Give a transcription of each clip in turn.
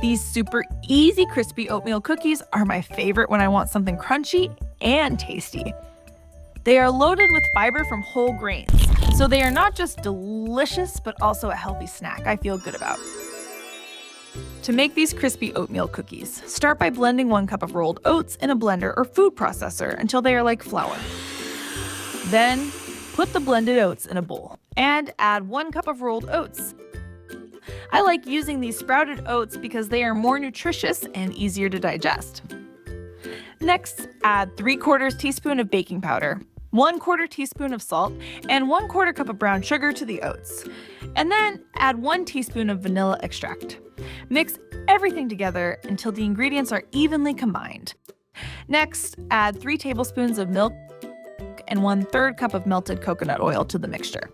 These super easy crispy oatmeal cookies are my favorite when I want something crunchy and tasty. They are loaded with fiber from whole grains, so they are not just delicious, but also a healthy snack I feel good about. To make these crispy oatmeal cookies, start by blending 1 cup of rolled oats in a blender or food processor until they are like flour. Then, put the blended oats in a bowl and add 1 cup of rolled oats. I like using these sprouted oats because they are more nutritious and easier to digest. Next, add 3/4 teaspoon of baking powder, 1/4 teaspoon of salt, and 1/4 cup of brown sugar to the oats. And then add 1 teaspoon of vanilla extract. Mix everything together until the ingredients are evenly combined. Next, add 3 tablespoons of milk and 1/3 cup of melted coconut oil to the mixture.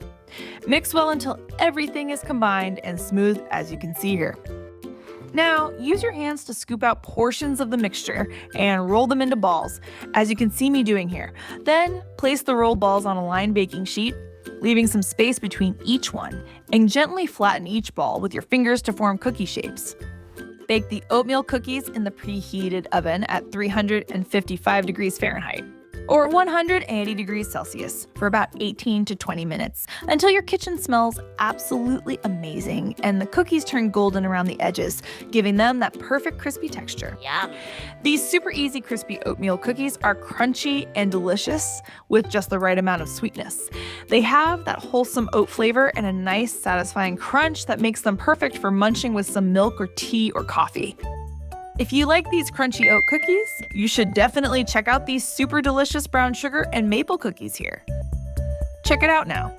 Mix well until everything is combined and smooth as you can see here. Now, use your hands to scoop out portions of the mixture and roll them into balls, as you can see me doing here. Then, place the rolled balls on a lined baking sheet, leaving some space between each one, and gently flatten each ball with your fingers to form cookie shapes. Bake the oatmeal cookies in the preheated oven at 355 degrees Fahrenheit, or 180 degrees Celsius, for about 18 to 20 minutes, until your kitchen smells absolutely amazing and the cookies turn golden around the edges, giving them that perfect crispy texture. Yum. These super easy crispy oatmeal cookies are crunchy and delicious with just the right amount of sweetness. They have that wholesome oat flavor and a nice, satisfying crunch that makes them perfect for munching with some milk or tea or coffee. If you like these crunchy oat cookies, you should definitely check out these super delicious brown sugar and maple cookies here. Check it out now.